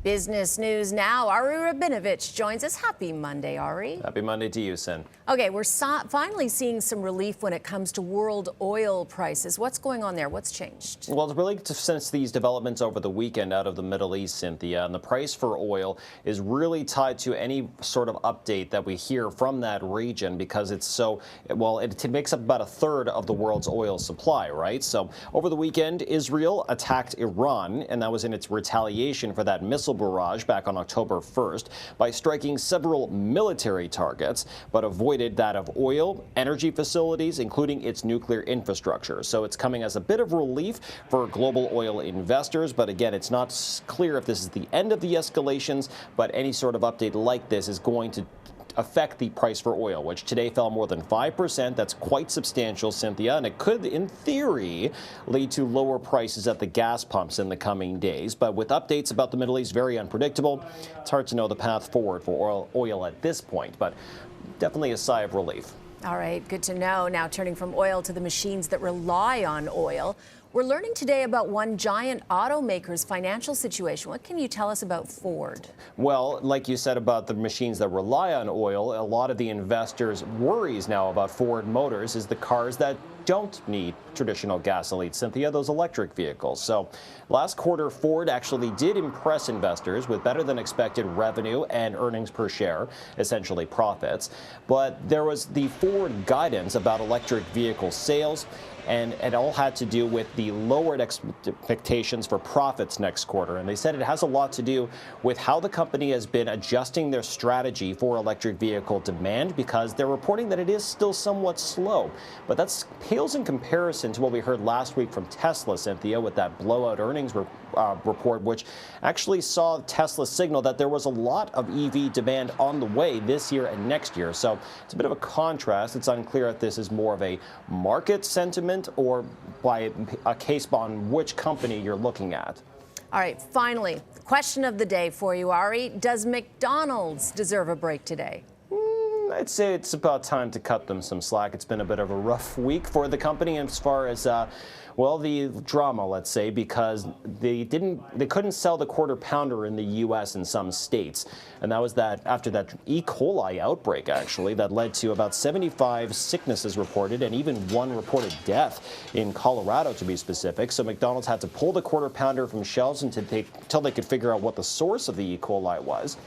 Business news now. Ari Rabinovitch joins us. Happy Monday, Ari. Happy Monday to you, Sin. Okay, we're finally seeing some relief when it comes to world oil prices. What's going on there? What's changed? Well, it's really since these developments over the weekend out of the Middle East, Cynthia, and the price for oil is really tied to any sort of update that we hear from that region because it's so, well, it makes up about a third of the world's oil supply, right? So over the weekend, Israel attacked Iran, and that was in its retaliation for that missile barrage back on October 1st by striking several military targets, but avoided that of oil, energy facilities, including its nuclear infrastructure. So it's coming as a bit of relief for global oil investors, but again, it's not clear if this is the end of the escalations, but any sort of update like this is going to affect the price for oil, which today fell more than 5%. That's quite substantial, Cynthia, and it could, in theory, lead to lower prices at the gas pumps in the coming days. But with updates about the Middle East very unpredictable, it's hard to know the path forward for oil at this point, but definitely a sigh of relief. All right, good to know. Now turning from oil to the machines that rely on oil. We're learning today about one giant automaker's financial situation. What can you tell us about Ford? Well, like you said about the machines that rely on oil, a lot of the investors' worries now about Ford Motors is the cars that don't need traditional gasoline, Cynthia, those electric vehicles. So last quarter, Ford actually did impress investors with better than expected revenue and earnings per share, essentially profits. But there was the Ford guidance about electric vehicle sales, and it all had to do with the lowered expectations for profits next quarter. And they said it has a lot to do with how the company has been adjusting their strategy for electric vehicle demand, because they're reporting that it is still somewhat slow. But that pales in comparison to what we heard last week from Tesla, Cynthia, with that blowout earnings report, which actually saw Tesla signal that there was a lot of EV demand on the way this year and next year. So it's a bit of a contrast. It's unclear if this is more of a market sentiment or by a case on which company you're looking at. All right, finally, question of the day for you, Ari. Does McDonald's deserve a break today? I'd say it's about time to cut them some slack. It's been a bit of a rough week for the company as far as, well, the drama, let's say, because they couldn't sell the quarter pounder in the U.S. in some states. And that was after that E. coli outbreak, actually, that led to about 75 sicknesses reported and even one reported death in Colorado, to be specific. So McDonald's had to pull the quarter pounder from shelves until they could figure out what the source of the E. coli was.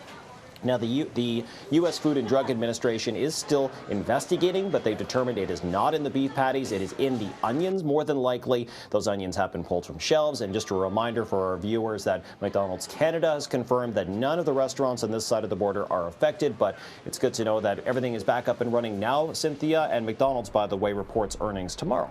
Now, the U.S. Food and Drug Administration is still investigating, but they've determined it is not in the beef patties. It is in the onions, more than likely. Those onions have been pulled from shelves. And just a reminder for our viewers that McDonald's Canada has confirmed that none of the restaurants on this side of the border are affected. But it's good to know that everything is back up and running now, Cynthia. And McDonald's, by the way, reports earnings tomorrow.